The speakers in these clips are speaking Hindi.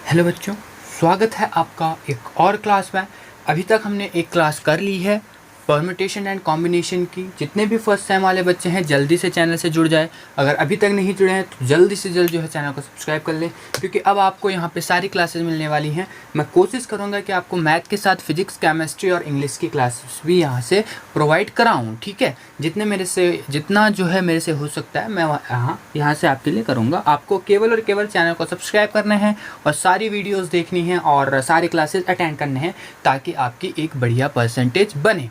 हेलो बच्चों, स्वागत है आपका एक और क्लास में। अभी तक हमने एक क्लास कर ली है परम्यूटेशन एंड कॉम्बिनेशन की। जितने भी फर्स्ट टाइम वाले बच्चे हैं जल्दी से चैनल से जुड़ जाए। अगर अभी तक नहीं जुड़े हैं तो जल्दी से जल्द जो है चैनल को सब्सक्राइब कर लें, क्योंकि अब आपको यहाँ पे सारी क्लासेस मिलने वाली हैं। मैं कोशिश करूँगा कि आपको मैथ के साथ फिजिक्स, केमिस्ट्री और इंग्लिश की क्लासेस भी यहाँ से प्रोवाइड कराऊँ। ठीक है, जितना जो है मेरे से हो सकता है मैं यहाँ से आपके लिए करूँगा। आपको केवल और केवल चैनल को सब्सक्राइब करना है और सारी वीडियोज़ देखनी है और सारी क्लासेस अटेंड करने हैं, ताकि आपकी एक बढ़िया परसेंटेज बने।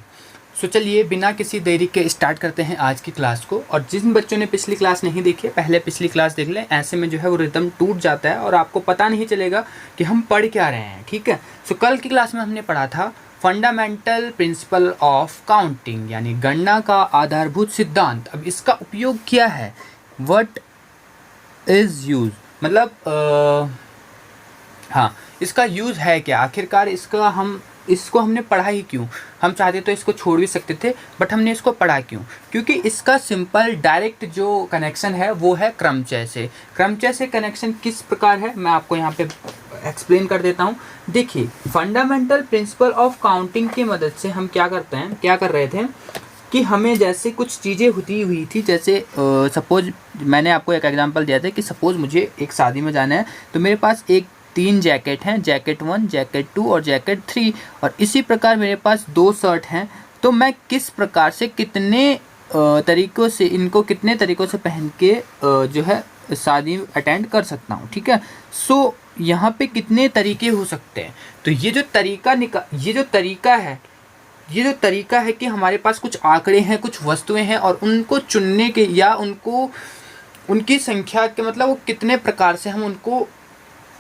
सो चलिए बिना किसी देरी के स्टार्ट करते हैं आज की क्लास को। और जिन बच्चों ने पिछली क्लास नहीं देखी है, पहले पिछली क्लास देख लें। ऐसे में जो है वो रिदम टूट जाता है और आपको पता नहीं चलेगा कि हम पढ़ क्या रहे हैं। ठीक है, सो कल की क्लास में हमने पढ़ा था फंडामेंटल प्रिंसिपल ऑफ काउंटिंग, यानी गणना का आधारभूत सिद्धांत। अब इसका उपयोग क्या है, व्हाट इज यूज, मतलब हाँ, इसका यूज़ है क्या आखिरकार, इसको हमने पढ़ा ही क्यों। हम चाहते तो इसको छोड़ भी सकते थे, बट हमने इसको पढ़ा क्यों, क्योंकि इसका सिंपल डायरेक्ट जो कनेक्शन है वो है क्रमचय से। क्रमचय से कनेक्शन किस प्रकार है मैं आपको यहाँ पे एक्सप्लेन कर देता हूँ। देखिए, फंडामेंटल प्रिंसिपल ऑफ काउंटिंग की मदद से हम क्या कर रहे थे कि हमें जैसे कुछ चीज़ें होती हुई थी, जैसे सपोज मैंने आपको एक एग्जांपल दिया था कि सपोज मुझे एक शादी में जाना है, तो मेरे पास 3 जैकेट हैं, जैकेट 1, जैकेट 2 और जैकेट 3, और इसी प्रकार मेरे पास 2 शर्ट हैं। तो मैं किस प्रकार से इनको कितने तरीक़ों से पहन के जो है शादी अटेंड कर सकता हूँ। ठीक है, सो यहाँ पे कितने तरीके हो सकते हैं। तो ये जो तरीका है कि हमारे पास कुछ आंकड़े हैं, कुछ वस्तुएं हैं, और उनको चुनने के या उनकी संख्या के मतलब वो कितने प्रकार से हम उनको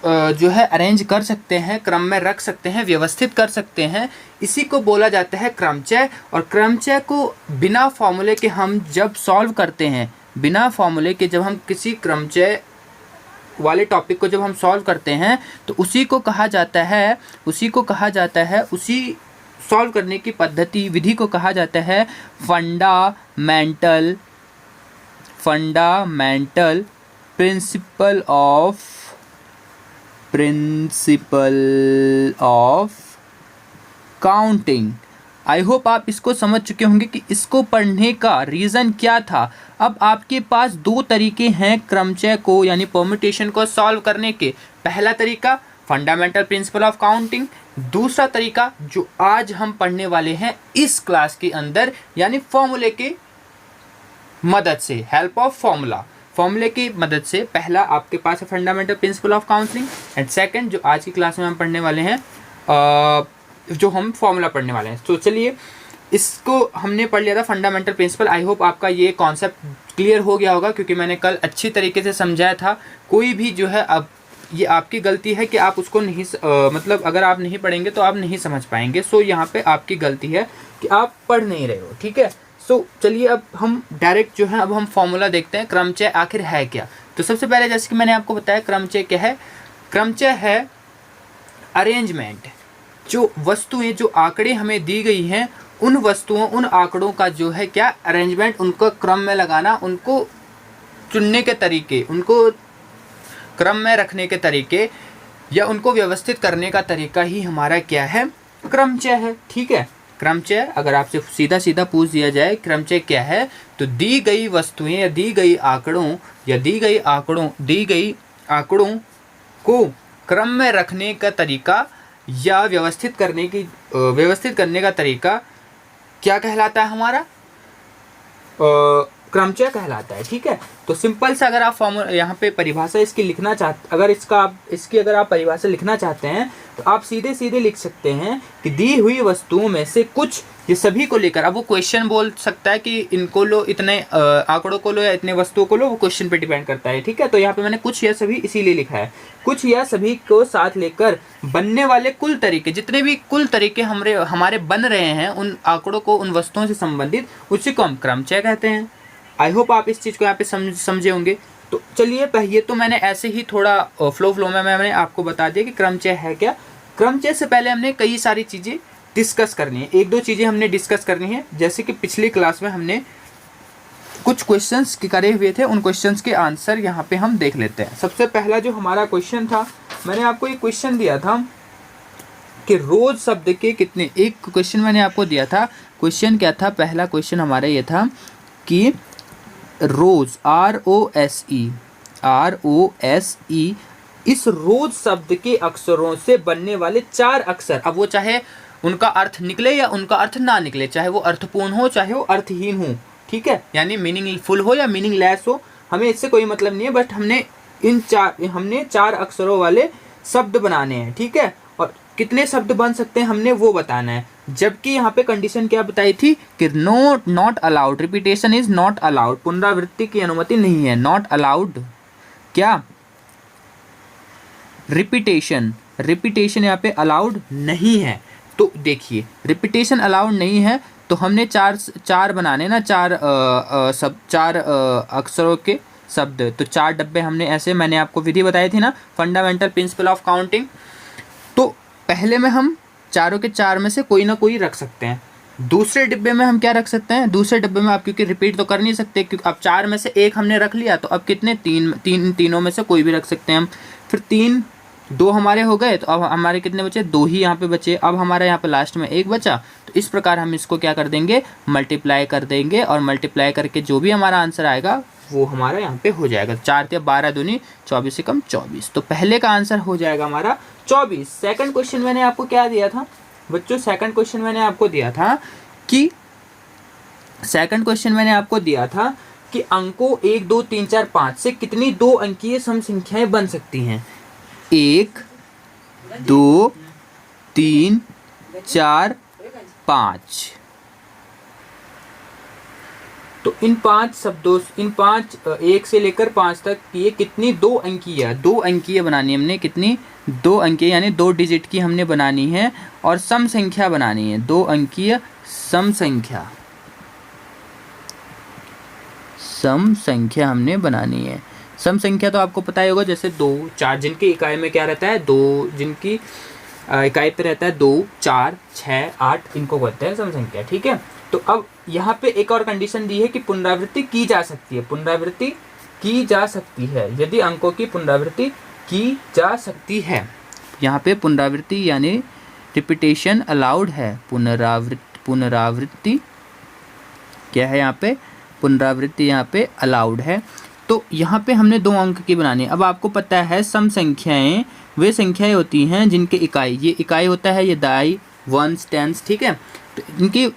जो है अरेंज कर सकते हैं, क्रम में रख सकते हैं, व्यवस्थित कर सकते हैं, इसी को बोला जाता है क्रमचय। और क्रमचय को बिना फॉर्मूले के हम जब सॉल्व करते हैं, बिना फॉर्मूले के जब हम किसी क्रमचय वाले टॉपिक को जब हम सॉल्व करते हैं, तो उसी सॉल्व करने की विधि को कहा जाता है fundamental principle of counting. I hope आप इसको समझ चुके होंगे कि इसको पढ़ने का रीज़न क्या था। अब आपके पास 2 तरीके हैं क्रमचय को यानी परम्यूटेशन को सॉल्व करने के। पहला तरीका फंडामेंटल प्रिंसिपल ऑफ काउंटिंग, दूसरा तरीका जो आज हम पढ़ने वाले हैं इस क्लास के अंदर, यानी फॉर्मूले की मदद से, हेल्प ऑफ फॉर्मूले की मदद से। पहला आपके पास है fundamental principle of counting, and second जो आज की क्लास में हम पढ़ने वाले हैं, जो हम फॉर्मूला पढ़ने वाले हैं। तो चलिए, इसको हमने पढ़ लिया था फंडामेंटल प्रिंसिपल। आई होप आपका ये कॉन्सेप्ट क्लियर हो गया होगा, क्योंकि मैंने कल अच्छी तरीके से समझाया था। कोई भी जो है, अब ये आपकी गलती है कि आप उसको नहीं मतलब अगर आप नहीं पढ़ेंगे तो आप नहीं समझ पाएंगे। सो यहाँ पे आपकी गलती है कि आप पढ़ नहीं रहे हो। ठीक है, सो चलिए अब हम डायरेक्ट जो है अब हम फॉर्मूला देखते हैं, क्रमचय आखिर है क्या। तो सबसे पहले जैसे कि मैंने आपको बताया क्रमचय क्या है। क्रमचय है अरेंजमेंट, जो वस्तुएं, जो आंकड़े हमें दी गई हैं, उन वस्तुओं, उन आंकड़ों का जो है क्या अरेंजमेंट, उनको क्रम में लगाना, उनको चुनने के तरीके, उनको क्रम में रखने के तरीके या उनको व्यवस्थित करने का तरीका ही हमारा क्या है, क्रमचय है। ठीक है, क्रमचय अगर आपसे सीधा सीधा पूछ दिया जाए क्रमचय क्या है, तो दी गई वस्तुएं या दी गई आंकड़ों को क्रम में रखने का तरीका या व्यवस्थित करने का तरीका क्या कहलाता है, हमारा क्रमचय कहलाता है। ठीक है, तो सिंपल से अगर आप फॉर्मूला यहाँ पे परिभाषा इसकी लिखना चाहते, अगर आप परिभाषा लिखना चाहते हैं, तो आप सीधे लिख सकते हैं कि दी हुई वस्तुओं में से कुछ, ये सभी को लेकर, अब वो क्वेश्चन बोल सकता है कि इनको लो, इतने आंकड़ों को लो या इतने वस्तुओं को लो, वो क्वेश्चन पे डिपेंड करता है। ठीक है, तो यहाँ पे मैंने कुछ या सभी इसीलिए लिखा है। कुछ या सभी को साथ लेकर बनने वाले कुल तरीके हमारे बन रहे हैं, उन आंकड़ों को, उन वस्तुओं से संबंधित, उसी को हम क्रमचय कहते हैं। आई होप आप इस चीज़ को यहाँ पे समझे होंगे। तो चलिए, ये तो मैंने ऐसे ही थोड़ा फ्लो में मैंने आपको बता दिया कि क्रमचय है क्या। क्रमचय से पहले हमने कई सारी चीज़ें डिस्कस करनी है, 1-2 चीज़ें हमने डिस्कस करनी है। जैसे कि पिछली क्लास में हमने कुछ क्वेश्चंस करे हुए थे, उन क्वेश्चंस के आंसर यहाँ पे हम देख लेते हैं। सबसे पहला जो हमारा क्वेश्चन था मैंने आपको एक क्वेश्चन दिया था कि रोज शब्द के कितने, एक क्वेश्चन मैंने आपको दिया था। क्वेश्चन क्या था? पहला क्वेश्चन हमारा ये था कि रोज ROSE इस रोज शब्द के अक्षरों से बनने वाले 4 अक्षर, अब वो चाहे उनका अर्थ निकले या उनका अर्थ ना निकले, चाहे वो अर्थपूर्ण हो चाहे वो अर्थहीन हो, ठीक है, यानी मीनिंगफुल हो या मीनिंगलेस हो, हमें इससे कोई मतलब नहीं है, बट हमने 4 अक्षरों वाले शब्द बनाने हैं, ठीक है। और कितने शब्द बन सकते हैं हमने वो बताना है। जबकि यहाँ पे कंडीशन क्या बताई थी कि not allowed, repetition is not allowed, पुनरावृत्ति की अनुमति नहीं है। नॉट अलाउड क्या? रिपीटेशन यहाँ पे अलाउड नहीं है। तो देखिए रिपीटेशन अलाउड नहीं है, तो हमने चार बनाने ना, चार अक्षरों के शब्द। तो 4 डब्बे हमने ऐसे, मैंने आपको विधि बताई थी ना, फंडामेंटल प्रिंसिपल ऑफ काउंटिंग। तो पहले में हम चारों के 4 में से कोई ना कोई रख सकते हैं। दूसरे डिब्बे में हम क्या रख सकते हैं? दूसरे डिब्बे में आप क्योंकि रिपीट तो कर नहीं सकते, क्योंकि अब 4 में से एक हमने रख लिया, तो अब कितने? तीनों में से कोई भी रख सकते हैं हम। फिर 2 हमारे हो गए, तो अब हमारे कितने बचे? 2 ही यहाँ पे बचे। अब हमारे यहाँ पे लास्ट में 1 बचा, तो इस प्रकार हम इसको क्या कर देंगे? मल्टीप्लाई कर देंगे, और मल्टीप्लाई करके जो भी हमारा आंसर आएगा वो हमारा यहाँ पे हो जाएगा। 4 या 12 दूनी 24 से कम 24। तो पहले का आंसर हो जाएगा हमारा 24। सेकंड क्वेश्चन मैंने आपको क्या दिया था बच्चों? सेकंड क्वेश्चन मैंने आपको दिया था कि अंकों 1 2 3 4 5 से कितनी 2 अंकीय सम संख्याएं बन सकती हैं? 1 2 3 4 5। तो इन 5 1 से लेकर 5 तक ये कितनी 2 अंकीय बनानी है हमने। कितनी? 2 अंकीय, यानी 2 डिजिट की हमने बनानी है, और सम संख्या बनानी है। 2 अंकीय सम संख्या हमने बनानी है। सम संख्या तो आपको पता ही होगा, जैसे 2 4 जिनकी इकाई में क्या रहता है? 2 जिनकी इकाई पे रहता है 2 4 6 8, इनको कहते हैं सम संख्या, ठीक है। तो अब यहाँ पे एक और कंडीशन दी है कि पुनरावृत्ति की जा सकती है। यदि अंकों की पुनरावृत्ति की जा सकती है, यहाँ पे पुनरावृत्ति यानी रिपीटेशन अलाउड है। पुनरावृत्ति क्या है यहाँ पे? पुनरावृत्ति यहाँ पे अलाउड है। तो यहाँ पे हमने 2 अंक की बनानी है। अब आपको पता है सम संख्याएं वे संख्याएं होती हैं जिनके ये इकाई होता है, ये दाई, वंस, टेंस, ठीक है। तो इनकी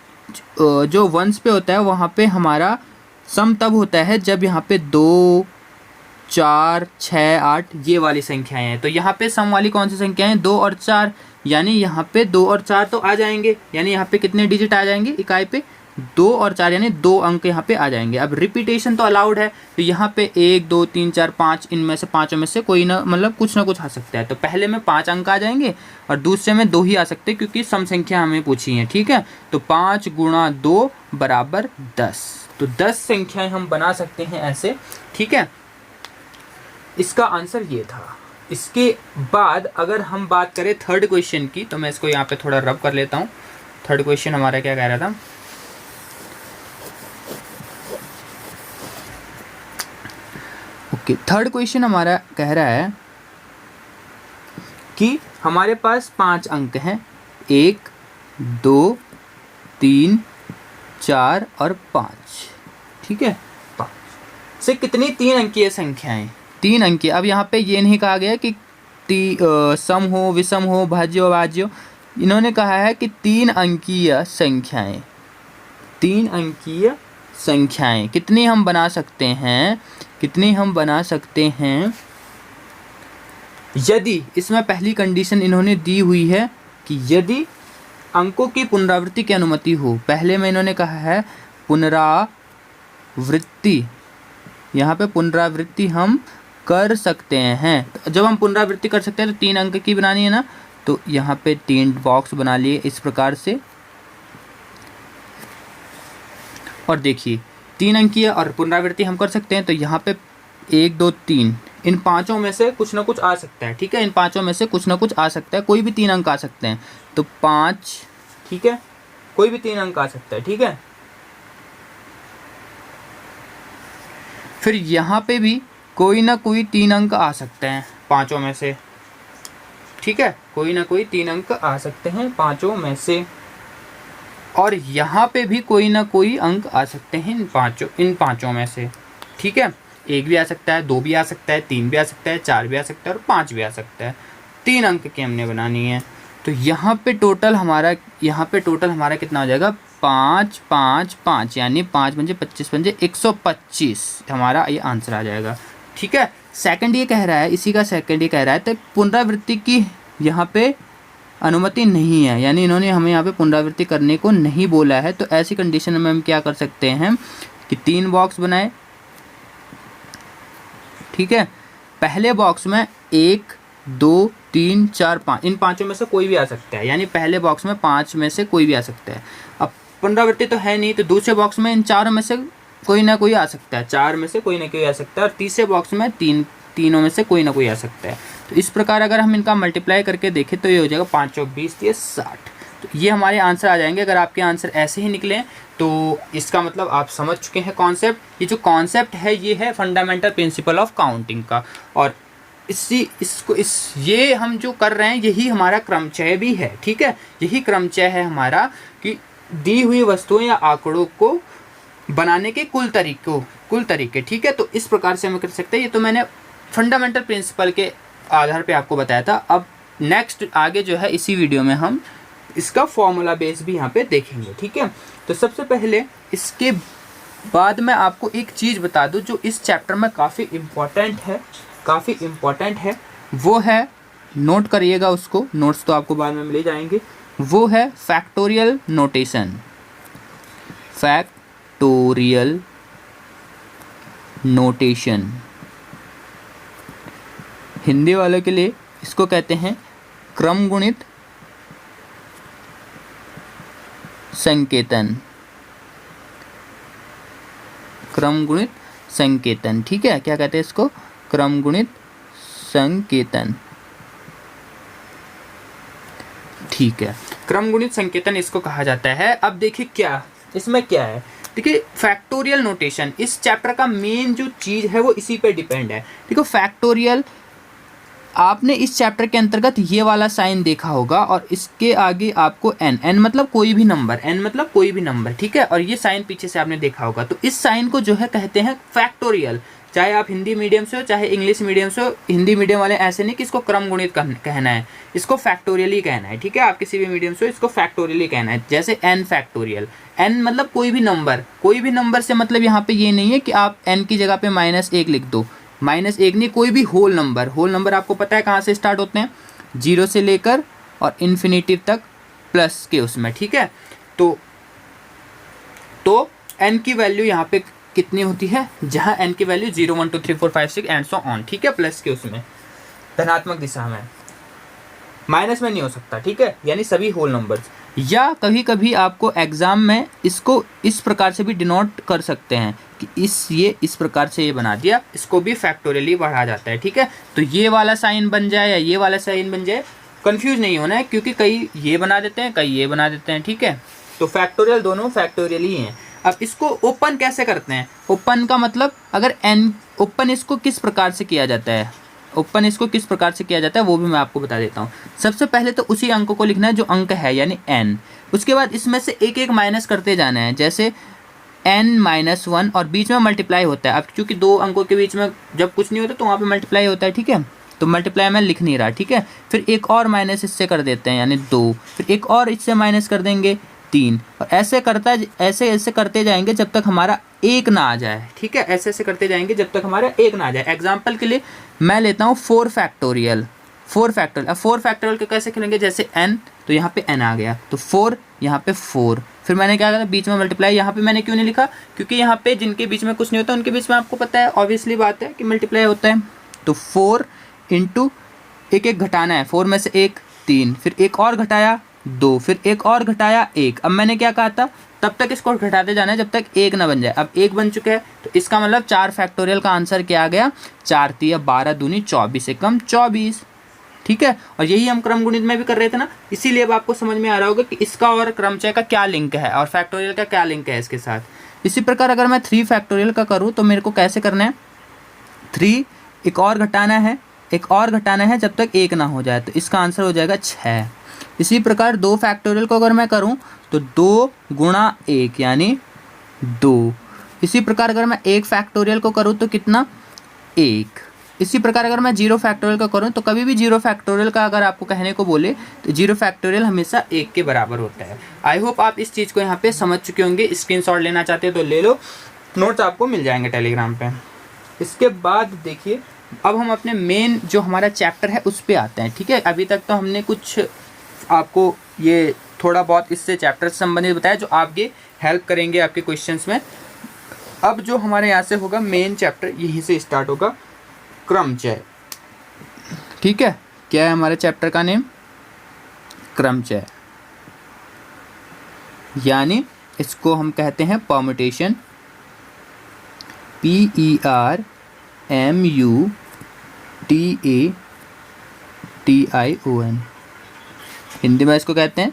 जो वंस पे होता है वहाँ पे हमारा सम तब होता है जब यहाँ पे 2 4 6 8 ये वाली संख्याएं हैं। तो यहाँ पे सम वाली कौन सी संख्याएं? 2 और 4, यानी यहाँ पे 2 और 4 तो आ जाएंगे, यानी यहाँ पे कितने डिजिट आ जाएंगे इकाई पे? 2 और 4, यानी 2 अंक यहाँ पे आ जाएंगे। अब रिपीटेशन तो अलाउड है, तो यहाँ पे 1 2 3 4 5, इनमें से 5 में से कोई ना, मतलब कुछ ना कुछ आ सकता है। तो पहले में 5 अंक आ जाएंगे और दूसरे में 2 ही आ सकते हैं, क्योंकि सम संख्या हमें पूछी है, ठीक है। तो 5 गुणा 2 बराबर 10। तो 10 संख्याएं हम बना सकते हैं ऐसे, ठीक है। इसका आंसर ये था। इसके बाद अगर हम बात करें थर्ड क्वेश्चन की, तो मैं इसको यहाँ पे थोड़ा रब कर लेता हूँ। थर्ड क्वेश्चन हमारा क्या कह रहा था? ओके, थर्ड क्वेश्चन हमारा कह रहा है कि हमारे पास 5 अंक हैं, 1 2 3 4 और 5, ठीक है। 5 से कितनी 3 अंकीय संख्याएं? 3 अंकीय। अब यहाँ पे ये नहीं कहा गया कि सम हो, विषम हो, भाज्य हो, अभाज्य हो। इन्होंने कहा है कि 3 अंकीय संख्याएं। 3 अंकीय संख्याएं कितनी हम बना सकते हैं? यदि इसमें पहली कंडीशन इन्होंने दी हुई है कि यदि अंकों की पुनरावृत्ति की अनुमति हो। पहले में इन्होंने कहा है पुनरावृत्ति, यहाँ पे पुनरावृत्ति हम कर सकते हैं। तो जब हम पुनरावृत्ति कर सकते हैं तो 3 अंक की बनानी है ना, तो यहाँ पे 3 बॉक्स बना लिए इस प्रकार से। और देखिए 3 अंकीय और पुनरावृत्ति हम कर सकते हैं, तो यहाँ पे 1 2 3, इन 5 में से कुछ ना कुछ आ सकता है, ठीक है। इन 5 में से कुछ ना कुछ आ सकता है, कोई भी 3 अंक आ सकते हैं। तो 5, ठीक है, कोई भी 3 अंक आ सकता है, ठीक है। फिर यहाँ पे भी कोई ना कोई 3 अंक आ सकते हैं 5 में से, ठीक है, कोई ना कोई 3 अंक आ सकते हैं पांचों में से, और यहाँ पे भी कोई ना कोई अंक आ सकते हैं इन पांचों में से, ठीक है। 1 भी आ सकता है, 2 भी आ सकता है, 3 भी आ सकता है, 4 भी आ सकता है और 5 भी आ सकता है। 3 अंक की हमने बनानी है। तो यहाँ पे टोटल हमारा कितना हो जाएगा, 5 5 5, यानी 5 पंजे 25 पंजे 125 हमारा ये आंसर आ जाएगा, ठीक है। सेकंड ये कह रहा है, इसी का सेकंड ये कह रहा है तो पुनरावृत्ति की यहाँ पे अनुमति नहीं है, यानी इन्होंने हमें यहाँ पे पुनरावृत्ति करने को नहीं बोला है। तो ऐसी कंडीशन में हम क्या कर सकते हैं कि 3 बॉक्स बनाए, ठीक है। पहले बॉक्स में 1 2 3 4 5, इन पांचों में से कोई भी आ सकता है, यानी पहले बॉक्स में 5 में से कोई भी आ सकता है। अब पुनरावृत्ति तो है नहीं, तो दूसरे बॉक्स में इन चारों में से कोई ना कोई आ सकता है, 4 में से कोई ना कोई आ सकता है, और तीसरे बॉक्स में तीनों में से कोई ना कोई आ सकता है। तो इस प्रकार अगर हम इनका मल्टीप्लाई करके देखें तो ये हो जाएगा 5 चौक 20 ये 60। तो ये हमारे आंसर आ जाएंगे। अगर आपके आंसर ऐसे ही निकले तो इसका मतलब आप समझ चुके हैं कॉन्सेप्ट। ये जो कॉन्सेप्ट है ये है फंडामेंटल प्रिंसिपल ऑफ काउंटिंग का, और ये हम जो कर रहे हैं यही हमारा क्रमचय भी है, ठीक है। यही क्रमचय है हमारा कि दी हुई वस्तुओं या आंकड़ों को बनाने के कुल तरीके, ठीक है। तो इस प्रकार से हम कर सकते हैं। ये तो मैंने फंडामेंटल प्रिंसिपल के आधार पे आपको बताया था। अब नेक्स्ट आगे जो है इसी वीडियो में हम इसका फॉर्मूला बेस भी यहाँ पे देखेंगे, ठीक है। तो सबसे पहले इसके बाद मैं आपको एक चीज़ बता दूं जो इस चैप्टर में काफ़ी इम्पोर्टेंट है, वो है, नोट करिएगा उसको, नोट्स तो आपको बाद में मिल जाएंगे, वो है factorial notation. Factorial notation Hindi वालों के लिए इसको कहते हैं क्रमगुणित संकेतन। क्रमगुणित संकेतन, ठीक है। क्या कहते हैं इसको, क्रमगुणित संकेतन, ठीक है। क्रमगुणित संकेतन इसको कहा जाता है। अब देखिए क्या इसमें क्या है, देखिए फैक्टोरियल नोटेशन इस चैप्टर का मेन जो चीज़ है वो इसी पे डिपेंड है। देखो फैक्टोरियल, आपने इस चैप्टर के अंतर्गत ये वाला साइन देखा होगा, और इसके आगे आपको n मतलब कोई भी नंबर, ठीक है। और ये साइन पीछे से आपने देखा होगा। तो इस साइन को जो है कहते हैं फैक्टोरियल। चाहे आप हिंदी मीडियम से हो चाहे इंग्लिश मीडियम से हो, हिंदी मीडियम वाले ऐसे नहीं कि इसको क्रमगुणित कहना है, इसको फैक्टोरियल ही कहना है, ठीक है। आप किसी भी मीडियम से हो इसको फैक्टोरियल ही कहना है। जैसे n फैक्टोरियल, n मतलब कोई भी नंबर से मतलब यहाँ पे ये नहीं है कि आप n की जगह पे -1 लिख दो, -1 नहीं, कोई भी होल नंबर आपको पता है कहाँ से स्टार्ट होते हैं, 0 से लेकर और इन्फिनिटी तक प्लस के उसमें, ठीक है। तो n की वैल्यू यहाँ पे कितनी होती है, जहाँ n की वैल्यू 0 1 2 3 4 5 6 एंड सो ऑन, ठीक है, प्लस के उसमें धनात्मक दिशा में, माइनस में नहीं हो सकता, ठीक है, यानी सभी होल नंबर्स। या कभी कभी आपको एग्जाम में इसको इस प्रकार से भी डिनोट कर सकते हैं कि इस प्रकार से ये बना दिया, इसको भी फैक्टोरियली बढ़ा जाता है, ठीक है। तो ये वाला साइन बन जाए या ये वाला साइन बन जाए, कंफ्यूज नहीं होना है, क्योंकि कई ये बना देते हैं कई ये बना देते हैं, ठीक है। तो फैक्टोरियल दोनों फैक्टोरियल ही हैं। अब इसको ओपन कैसे करते हैं, ओपन का मतलब अगर ओपन इसको किस प्रकार से किया जाता है, वो भी मैं आपको बता देता हूँ। सबसे पहले तो उसी अंक को लिखना है जो अंक है, यानी n। उसके बाद इसमें से एक एक माइनस करते जाना है, जैसे n-1, और बीच में मल्टीप्लाई होता है। अब क्योंकि 2 अंकों के बीच में जब कुछ नहीं होता तो वहाँ पे मल्टीप्लाई होता है, ठीक है। तो मल्टीप्लाई मैं लिख नहीं रहा, ठीक है। फिर एक और माइनस इससे कर देते हैं, यानी 2, फिर एक और इससे माइनस कर देंगे 3, और ऐसे करते जाएंगे जब तक हमारा 1 ना आ जाए, ठीक है। ऐसे करते जाएंगे जब तक हमारा 1 ना आ जाए। एग्जाम्पल के लिए मैं लेता हूँ 4 फैक्टोरियल। अब 4 फैक्टोरियल के कैसे खेलेंगे, जैसे n, तो यहाँ पे n आ गया, तो 4 यहाँ पे 4, फिर मैंने क्या कहा बीच में मल्टीप्लाई। यहाँ पे मैंने क्यों नहीं लिखा, क्योंकि यहाँ पे जिनके बीच में कुछ नहीं होता उनके बीच में आपको पता है, ऑब्वियसली बात है कि मल्टीप्लाई होता है। तो 4 इंटू एक घटाना है, 4 में से 1 3, फिर एक और घटाया 2, फिर एक और घटाया 1। अब मैंने क्या कहा था, तब तक इसको घटाते जाना है जब तक 1 ना बन जाए। अब 1 बन चुके हैं, तो इसका मतलब 4 फैक्टोरियल का आंसर क्या आ गया, 4 3 12 दूनी 24 एकम 24, ठीक है। और यही हम क्रमगुणित में भी कर रहे थे ना, इसीलिए अब आपको समझ में आ रहा होगा कि इसका और क्रमचय का क्या लिंक है और फैक्टोरियल का क्या लिंक है इसके साथ। इसी प्रकार अगर मैं 3 फैक्टोरियल का करूँ तो मेरे को कैसे करना है, 3 एक और घटाना है एक और घटाना है जब तक 1 ना हो जाए, तो इसका आंसर हो जाएगा 6। इसी प्रकार 2 फैक्टोरियल को अगर मैं करूं तो 2 गुणा 1 यानी 2। इसी प्रकार अगर मैं 1 फैक्टोरियल को करूं तो कितना, 1। इसी प्रकार अगर मैं 0 फैक्टोरियल का करूं तो कभी भी 0 फैक्टोरियल का अगर आपको कहने को बोले तो 0 फैक्टोरियल हमेशा 1 के बराबर होता है। आई होप आप इस चीज़ को यहाँ पे समझ चुके होंगे। स्क्रीनशॉट लेना चाहते हो तो ले लो, नोट्स आपको मिल जाएंगे टेलीग्राम पे। इसके बाद देखिए अब हम अपने मेन जो हमारा चैप्टर है उस पर आते हैं। ठीक है, अभी तक तो हमने कुछ आपको ये थोड़ा बहुत इससे चैप्टर से संबंधित बताया जो आपके हेल्प करेंगे आपके क्वेश्चंस में। अब जो हमारे यहाँ से होगा मेन चैप्टर, यहीं से स्टार्ट होगा, क्रमचय। ठीक है, क्या है हमारे चैप्टर का नेम, क्रमचय, यानी इसको हम कहते हैं परम्यूटेशन, PERMUTATION। हिंदी में इसको कहते हैं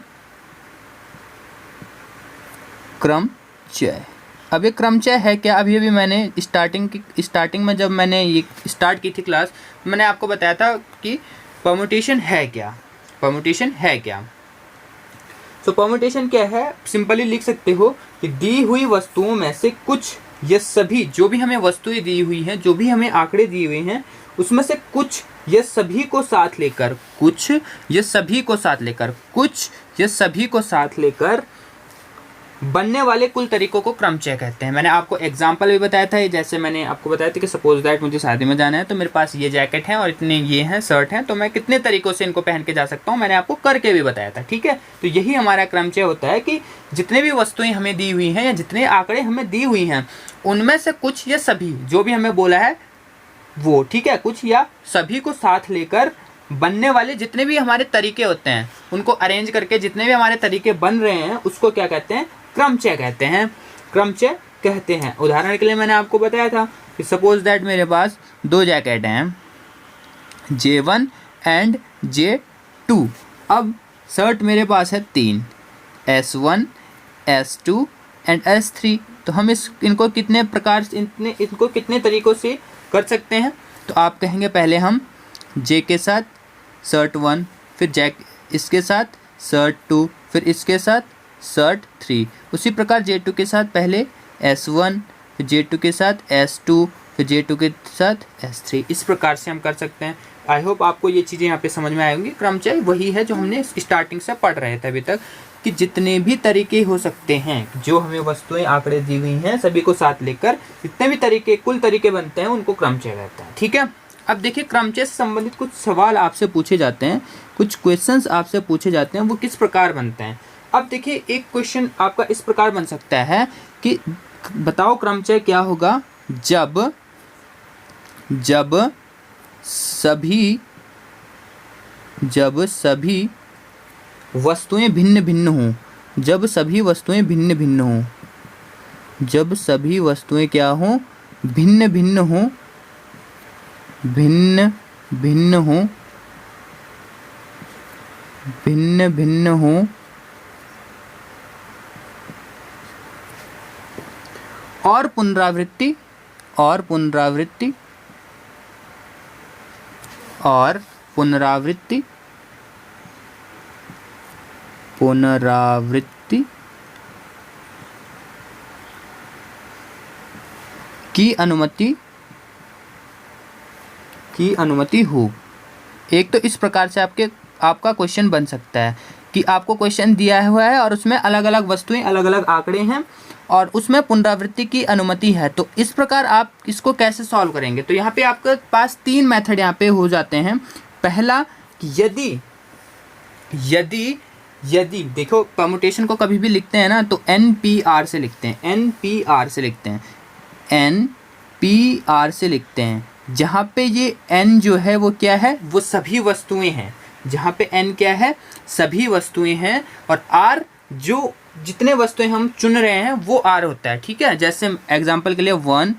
क्रमचय। अब ये क्रमचय है क्या, अभी मैंने स्टार्टिंग में जब मैंने ये स्टार्ट की थी क्लास, मैंने आपको बताया था कि परम्यूटेशन है क्या, परम्यूटेशन है क्या। तो परम्यूटेशन क्या है, सिंपली लिख सकते हो कि दी हुई वस्तुओं में से कुछ या सभी, जो भी हमें वस्तुएं दी हुई हैं, जो भी हमें आंकड़े दिए हुए हैं, उसमें से कुछ या सभी को साथ लेकर, कुछ या सभी को साथ लेकर, कुछ या सभी को साथ लेकर बनने वाले कुल तरीकों को क्रमचय कहते हैं। मैंने आपको एग्जाम्पल भी बताया था, जैसे मैंने आपको बताया था कि सपोज दैट मुझे शादी में जाना है तो मेरे पास ये जैकेट है और इतने ये हैं शर्ट हैं, तो मैं कितने तरीकों से इनको पहन के जा सकता हूँ, मैंने आपको करके भी बताया था। ठीक है, तो यही हमारा क्रमचय होता है कि जितने भी वस्तुएं हमें दी हुई हैं या जितने आंकड़े हमें दी हुई हैं, उनमें से कुछ या सभी, जो भी हमें बोला है वो, ठीक है, कुछ या सभी को साथ लेकर बनने वाले जितने भी हमारे तरीके होते हैं, उनको अरेंज करके जितने भी हमारे तरीके बन रहे हैं, उसको क्या कहते हैं, क्रमचय कहते हैं, क्रमचय कहते हैं। उदाहरण के लिए मैंने आपको बताया था कि सपोज दैट मेरे पास 2 जैकेट हैं, J1 एंड J2। अब शर्ट मेरे पास है 3, S1, S2 एंड S3। तो हम इनको कितने प्रकार से, इनको कितने तरीकों से कर सकते हैं, तो आप कहेंगे पहले हम J के साथ शर्ट 1, फिर इसके साथ शर्ट 2, फिर इसके साथ शर्ट 3। उसी प्रकार J2 के साथ पहले S1, फिर J2 के साथ S2, फिर J2 के साथ S3। इस प्रकार से हम कर सकते हैं। आई होप आपको ये चीज़ें यहाँ पे समझ में आएंगी। क्रमचय वही है जो हमने स्टार्टिंग से पढ़ रहे थे अभी तक, कि जितने भी तरीके हो सकते हैं, जो हमें वस्तुएं आंकड़े दी हुई हैं, सभी को साथ लेकर जितने भी तरीके, कुल तरीके बनते हैं, उनको क्रमचय कहते हैं। ठीक है, अब देखिए क्रमचय से संबंधित कुछ सवाल आपसे पूछे जाते हैं, कुछ क्वेश्चंस आपसे पूछे जाते हैं, वो किस प्रकार बनते हैं। अब देखिए एक क्वेश्चन आपका इस प्रकार बन सकता है कि बताओ क्रमचय क्या होगा जब सभी वस्तुएं भिन्न भिन्न हों, जब सभी वस्तुएं भिन्न भिन्न हों, जब सभी वस्तुएं क्या हों, भिन्न भिन्न हों, भिन्न भिन्न हों, भिन्न भिन्न हों, और पुनरावृत्ति की अनुमति हो। एक तो इस प्रकार से आपका क्वेश्चन बन सकता है कि आपको क्वेश्चन दिया हुआ है और उसमें अलग अलग वस्तुएं, अलग अलग आंकड़े हैं और उसमें पुनरावृत्ति की अनुमति है। तो इस प्रकार आप इसको कैसे सॉल्व करेंगे, तो यहाँ पे आपके पास 3 मेथड यहाँ पे हो जाते हैं। पहला, यदि देखो परम्यूटेशन को कभी भी लिखते हैं ना तो NPR से लिखते हैं, NPR से लिखते हैं, जहाँ पे ये N जो है वो क्या है, वो सभी वस्तुएं हैं, जहाँ पे N क्या है, सभी वस्तुएं हैं, और R जो जितने वस्तुएं हम चुन रहे हैं वो R होता है। ठीक है, जैसे एग्जांपल के लिए 1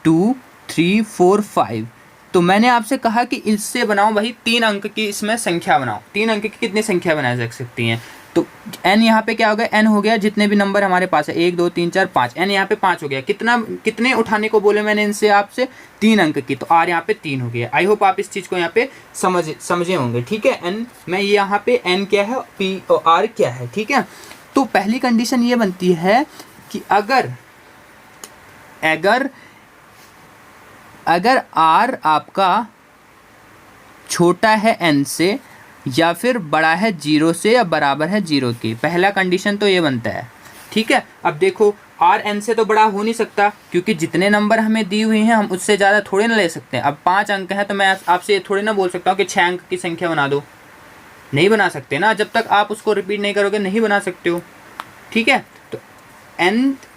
2 3 4 5, तो मैंने आपसे कहा कि इससे बनाओ भाई 3 अंक की इसमें संख्या बनाओ। 3 अंक की कितनी संख्या बनाई जा सकती हैं, तो n यहाँ पे क्या हो गया, n हो गया जितने भी नंबर हमारे पास है 1 2 3 4 5, n यहाँ पे 5 हो गया। कितने उठाने को बोले मैंने इनसे आपसे, 3 अंक की, तो r यहाँ पे 3 हो गया। आई होप आप इस चीज़ को यहाँ पे समझे होंगे। ठीक है, n मैं यहाँ पे n क्या है, p और r क्या है। ठीक है, तो पहली कंडीशन ये बनती है कि अगर r आपका छोटा है n से या फिर बड़ा है 0 से या बराबर है 0 के, पहला कंडीशन तो ये बनता है। ठीक है, अब देखो r n से तो बड़ा हो नहीं सकता, क्योंकि जितने नंबर हमें दी हुई हैं हम उससे ज़्यादा थोड़े ना ले सकते हैं। अब 5 अंक हैं तो मैं आपसे थोड़े ना बोल सकता हूँ कि 6 अंक की संख्या बना दो, नहीं बना सकते ना, जब तक आप उसको रिपीट नहीं करोगे नहीं बना सकते हो। ठीक है, तो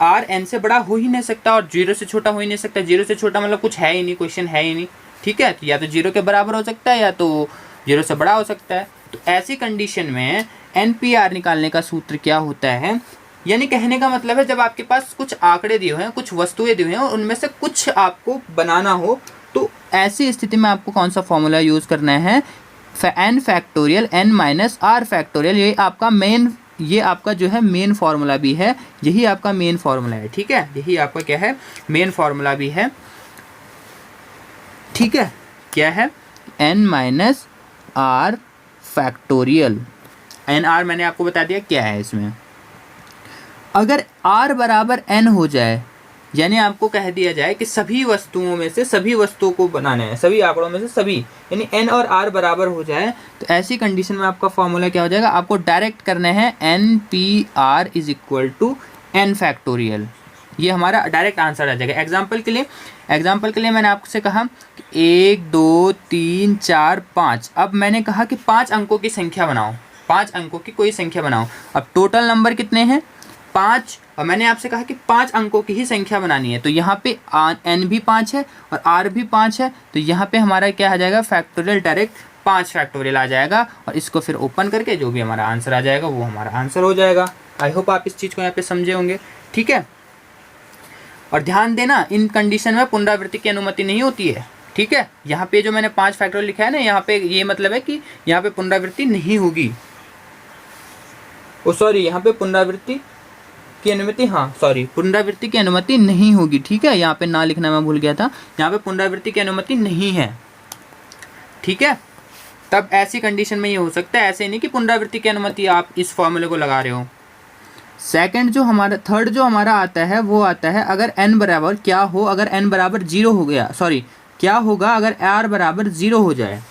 r n से बड़ा हो ही नहीं सकता और 0 से छोटा हो ही नहीं सकता। 0 से छोटा मतलब कुछ है ही नहीं, क्वेश्चन है ही नहीं। ठीक है, तो या तो 0 के बराबर हो सकता है या तो 0 से बड़ा हो सकता है। तो ऐसी कंडीशन में NPR निकालने का सूत्र क्या होता है, यानी कहने का मतलब है जब आपके पास कुछ आंकड़े दिए हुए हैं, कुछ वस्तुएं दी हुई हैं और उनमें से कुछ आपको बनाना हो, तो ऐसी स्थिति में आपको कौन सा फॉर्मूला यूज़ करना है, n factorial n minus r factorial. ये आपका जो है मेन फार्मूला भी है, यही आपका मेन फार्मूला है। ठीक है, यही आपका क्या है, मेन फार्मूला भी है। ठीक है, क्या है, n minus r factorial. N r मैंने आपको बता दिया क्या है इसमें। अगर r बराबर n हो जाए, यानी आपको कह दिया जाए कि सभी वस्तुओं में से सभी वस्तुओं को बनाना है, सभी आंकड़ों में से सभी, यानी n और r बराबर हो जाए, तो ऐसी कंडीशन में आपका फॉर्मूला क्या हो जाएगा, आपको डायरेक्ट करना है NPR is equal to n factorial. ये हमारा डायरेक्ट आंसर आ जाएगा। एग्जाम्पल के लिए मैंने आपसे कहा 1 2 3 4 5। अब मैंने कहा कि 5 अंकों की संख्या बनाओ, 5 अंकों की कोई संख्या बनाओ। अब टोटल नंबर कितने हैं, 5, और मैंने आपसे कहा कि 5 अंकों की ही संख्या बनानी है। तो यहाँ पे n भी 5 है और r भी 5 है, तो यहाँ पे हमारा क्या आ जाएगा, फैक्टोरियल, डायरेक्ट 5 फैक्टोरियल आ जाएगा। और इसको फिर ओपन करके जो भी हमारा आंसर आ जाएगा वो हमारा आंसर हो जाएगा। आई होप आप इस चीज़ को यहाँ पे समझे होंगे। ठीक है, और ध्यान देना इन कंडीशन में पुनरावृत्ति की अनुमति नहीं होती है। ठीक है, यहाँ पे जो मैंने 5 फैक्टोरियल लिखा है ना, यहाँ पे ये मतलब है कि यहाँ पे पुनरावृत्ति नहीं होगी। यहाँ पे पुनरावृत्ति की अनुमति, पुनरावृत्ति की अनुमति नहीं होगी। ठीक है, यहाँ पे ना लिखना मैं भूल गया था, यहाँ पे पुनरावृत्ति की अनुमति नहीं है। ठीक है, तब ऐसी कंडीशन में ये हो सकता है, ऐसे नहीं कि पुनरावृत्ति की अनुमति आप इस फॉर्मूले को लगा रहे हो। थर्ड जो हमारा आता है वो आता है अगर n बराबर क्या हो, अगर n बराबर 0 हो गया, क्या होगा अगर r बराबर 0 हो जाए।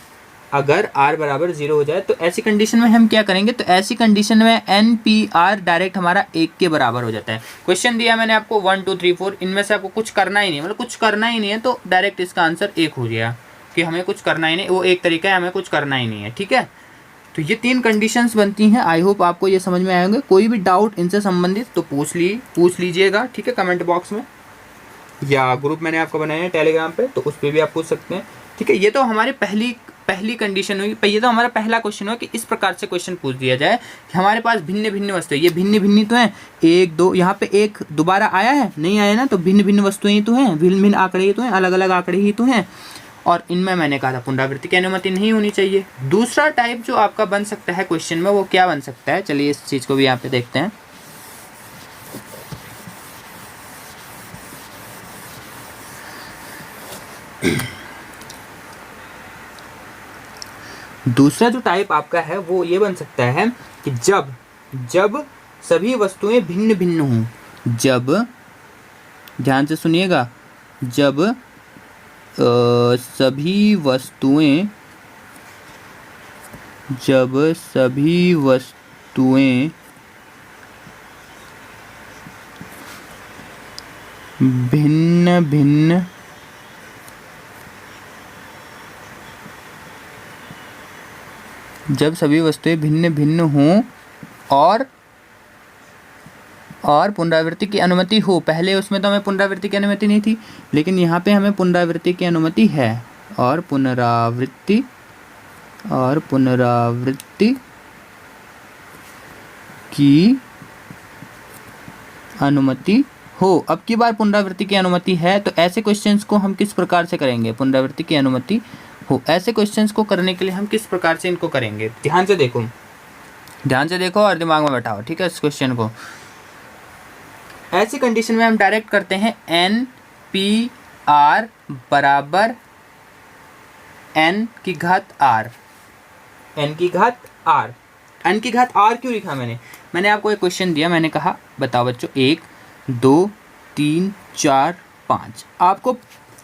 अगर r बराबर 0 हो जाए तो ऐसी कंडीशन में हम क्या करेंगे, तो ऐसी कंडीशन में NPR डायरेक्ट हमारा 1 के बराबर हो जाता है। क्वेश्चन दिया मैंने आपको 1 2 3 4, इनमें से आपको कुछ करना ही नहीं, मतलब कुछ करना ही नहीं है, तो डायरेक्ट इसका आंसर 1 हो गया कि हमें कुछ करना ही नहीं, वो एक तरीका है, हमें कुछ करना ही नहीं है। ठीक है, तो ये 3 कंडीशंस बनती हैं। आई होप आपको ये समझ में आए होंगे। कोई भी डाउट इनसे संबंधित तो पूछ लीजिएगा। ठीक है, कमेंट बॉक्स में, या ग्रुप मैंने आपको बनाया है टेलीग्राम पे, तो उस पर भी आप पूछ सकते हैं। ठीक है, ये तो हमारी पहली कंडीशन हुई, ये तो हमारा पहला क्वेश्चन हुआ कि इस प्रकार से क्वेश्चन पूछ दिया जाए कि हमारे पास भिन्न भिन्न वस्तुएं, ये भिन्न भिन्न तो हैं, 1 2, यहाँ पे 1 दोबारा आया है, नहीं आया ना, तो भिन्न भिन्न वस्तुएं ही तो हैं, भिन्न भिन्न आंकड़े ही तो हैं, अलग अलग आंकड़े ही तो हैं, और इनमें मैंने कहा था पुनरावृत्ति की अनुमति नहीं होनी चाहिए। दूसरा टाइप जो आपका बन सकता है क्वेश्चन में, वो क्या बन सकता है, चलिए इस चीज़ को भी यहाँ पे देखते हैं। दूसरा जो टाइप आपका है वो ये बन सकता है कि जब सभी वस्तुएं भिन्न भिन्न हों, जब, ध्यान से सुनिएगा, जब सभी वस्तुएं भिन्न भिन्न हों और पुनरावृत्ति की अनुमति हो। पहले उसमें तो हमें पुनरावृत्ति की अनुमति नहीं थी, लेकिन यहाँ पे हमें पुनरावृत्ति की अनुमति है, और पुनरावृत्ति की अनुमति हो। अब की बार पुनरावृत्ति की अनुमति है, तो ऐसे क्वेश्चंस को हम किस प्रकार से करेंगे, पुनरावृत्ति की अनुमति हो, ऐसे क्वेश्चंस को करने के लिए हम किस प्रकार से इनको करेंगे। ध्यान से देखो, ध्यान से देखो और दिमाग में बैठाओ, ठीक है, इस क्वेश्चन को। ऐसी कंडीशन में हम डायरेक्ट करते हैं एन पी आर बराबर एन की घात आर। एन की घात आर, एन की घात आर क्यों लिखा मैंने आपको एक क्वेश्चन दिया, मैंने कहा बताओ बच्चों 1 2 3 4 5, आपको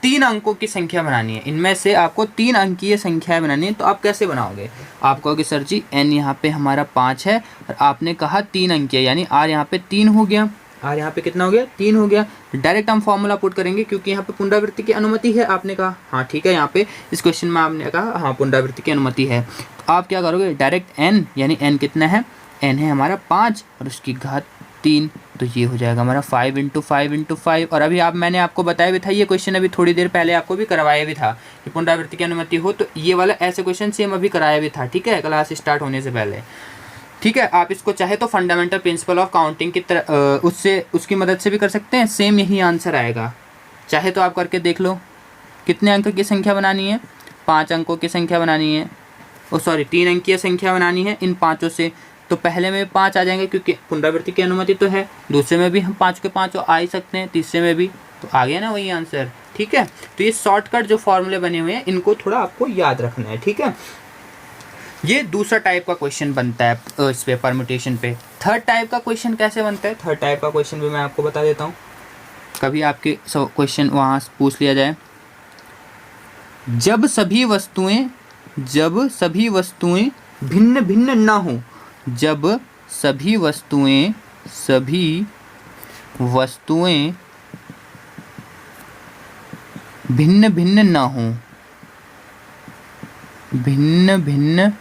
3 अंकों की संख्या बनानी है, इनमें से आपको 3 अंकीय संख्याएं बनानी है। तो आप कैसे बनाओगे? आप कहोगे सर जी एन यहाँ पे हमारा 5 है और आपने कहा 3 अंकीय, यानी आर यहाँ पे 3 हो गया, आर यहाँ पे कितना हो गया? 3 हो गया। डायरेक्ट हम फॉर्मूला पुट करेंगे क्योंकि यहाँ पे पुनरावृत्ति की अनुमति है। आपने कहा हाँ ठीक है, यहाँ पे इस क्वेश्चन में आपने कहा हाँ पुनरावृत्ति की अनुमति है, तो आप क्या करोगे? डायरेक्ट एन, यानी एन कितना है? एन है हमारा 5 और उसकी घात 3, तो ये हो जाएगा हमारा 5 × 5 × 5। और अभी मैंने आपको बताया भी था ये क्वेश्चन, अभी थोड़ी देर पहले आपको भी करवाया भी था कि पुनरावृत्ति की अनुमति हो, तो ये वाला ऐसे क्वेश्चन सेम अभी कराया भी था, ठीक है, क्लास स्टार्ट होने से पहले, ठीक है। आप इसको चाहे तो फंडामेंटल प्रिंसिपल ऑफ काउंटिंग की तरह उसकी मदद से भी कर सकते हैं, सेम यही आंसर आएगा। चाहे तो आप करके देख लो। कितने अंक की संख्या बनानी है? 5 अंकों की संख्या बनानी है, 3 अंकीय संख्या बनानी है इन 5 से। तो पहले में 5 आ जाएंगे क्योंकि पुनरावृत्ति की अनुमति तो है, दूसरे में भी हम 5 के 5 आ ही सकते हैं, तीसरे में भी, तो आ गया ना वही आंसर, ठीक है। तो ये शॉर्टकट जो फॉर्मूले बने हुए हैं इनको थोड़ा आपको याद रखना है, ठीक है। ये दूसरा टाइप का क्वेश्चन बनता है इस पे परम्यूटेशन पे। थर्ड टाइप का क्वेश्चन कैसे बनता है? थर्ड टाइप का क्वेश्चन भी मैं आपको बता देता हूँ, कभी आपके क्वेश्चन वहाँ पूछ लिया जाए। जब सभी वस्तुएं भिन्न भिन्न ना हो, जब सभी वस्तुएं भिन्न भिन्न ना हो, भिन्न भिन्न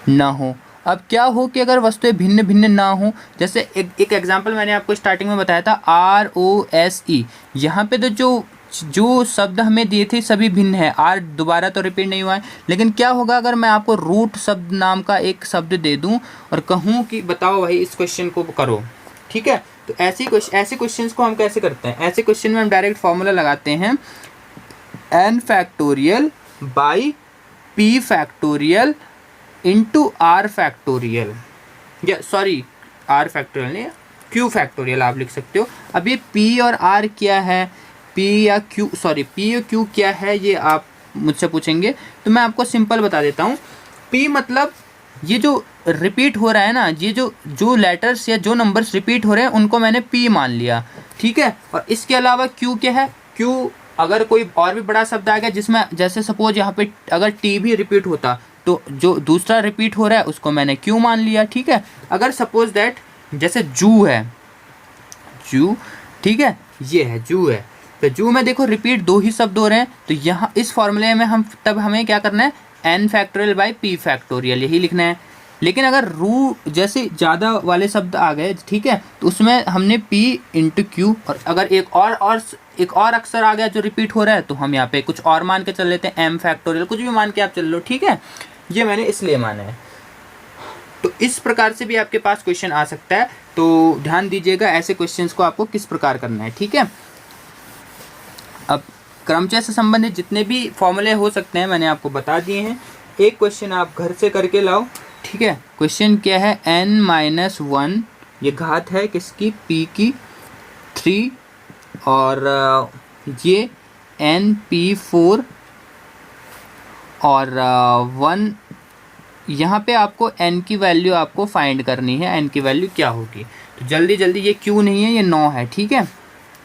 ना हो। अब क्या हो कि अगर वस्तुएं भिन्न भिन्न ना हो, जैसे एक एग्जांपल मैंने आपको स्टार्टिंग में बताया था ROSE, यहाँ पे तो जो शब्द हमें दिए थे सभी भिन्न है, आर दोबारा तो रिपीट नहीं हुआ है। लेकिन क्या होगा अगर मैं आपको रूट शब्द नाम का एक शब्द दे दूं और कहूं कि बताओ भाई इस क्वेश्चन को करो, ठीक है। तो ऐसे क्वेश्चंस को हम कैसे करते हैं? ऐसे क्वेश्चन में हम डायरेक्ट फॉर्मूला लगाते हैं n factorial by p factorial into r factorial, या सॉरी r फैक्टोरियल नहीं, q फैक्टोरियल आप लिख सकते हो। अब ये p और r क्या है, p और q क्या है, ये आप मुझसे पूछेंगे, तो मैं आपको सिंपल बता देता हूँ। p मतलब ये जो रिपीट हो रहा है ना, ये जो लेटर्स या जो नंबर्स रिपीट हो रहे हैं उनको मैंने p मान लिया, ठीक है। और इसके अलावा q क्या है? q अगर कोई और भी बड़ा शब्द आ गया जिसमें जैसे सपोज यहाँ पे अगर t भी रिपीट होता तो जो दूसरा रिपीट हो रहा है उसको मैंने q मान लिया, ठीक है। अगर सपोज दैट जैसे जू है, जू, ठीक है, ये है जू है, तो जू में देखो रिपीट 2 ही शब्द हो रहे हैं, तो यहाँ इस फॉर्मूले में हमें क्या करना है? n factorial by p factorial, यही लिखना है। लेकिन अगर जैसे ज़्यादा वाले शब्द आ गए, ठीक है, तो उसमें हमने p इंटू क्यू, और अगर एक और अक्षर आ गया जो रिपीट हो रहा है तो हम यहाँ पे कुछ और मान के चल लेते हैं, m फैक्टोरियल, कुछ भी मान के आप चल लो, ठीक है। ये मैंने इसलिए माना है। तो इस प्रकार से भी आपके पास क्वेश्चन आ सकता है, तो ध्यान दीजिएगा ऐसे क्वेश्चंस को आपको किस प्रकार करना है, ठीक है। अब क्रमचय से संबंधित जितने भी फॉर्मूले हो सकते हैं मैंने आपको बता दिए हैं। एक क्वेश्चन आप घर से करके लाओ, ठीक है। क्वेश्चन क्या है? n-1, ये घात है किसकी? p की 3, और ये np4 और 1, यहाँ पे आपको n की वैल्यू आपको फाइंड करनी है। n की वैल्यू क्या होगी? तो जल्दी ये q नहीं है, ये 9 है, ठीक है,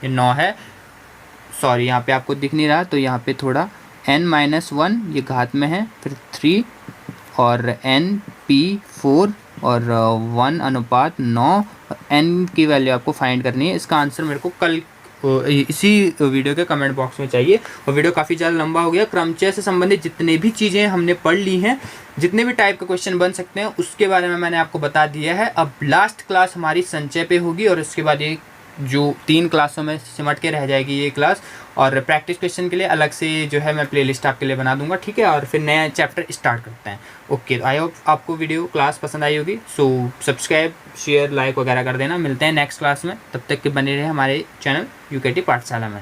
ये 9 है, सॉरी यहाँ पे आपको दिख नहीं रहा, तो यहाँ पे थोड़ा n-1 ये घात में है, फिर 3 और np4 और 1/9, n की वैल्यू आपको फाइंड करनी है। इसका आंसर मेरे को कल इसी वीडियो के कमेंट बॉक्स में चाहिए। और वीडियो काफ़ी ज़्यादा लंबा हो गया। क्रमचय से संबंधित जितने भी चीज़ें हमने पढ़ ली हैं, जितने भी टाइप के क्वेश्चन बन सकते हैं उसके बारे में मैंने आपको बता दिया है। अब लास्ट क्लास हमारी संचय पे होगी और उसके बाद ये जो 3 क्लासों में सिमट के रह जाएगी ये क्लास, और प्रैक्टिस क्वेश्चन के लिए अलग से जो है मैं प्लेलिस्ट आपके लिए बना दूंगा, ठीक है। और फिर नया चैप्टर स्टार्ट करते हैं। ओके, आई होप आपको वीडियो क्लास पसंद आई होगी। सो सब्सक्राइब, शेयर, लाइक वगैरह कर देना। मिलते हैं नेक्स्ट क्लास में, तब तक के बने रहे हमारे चैनल UKT पाठशाला में।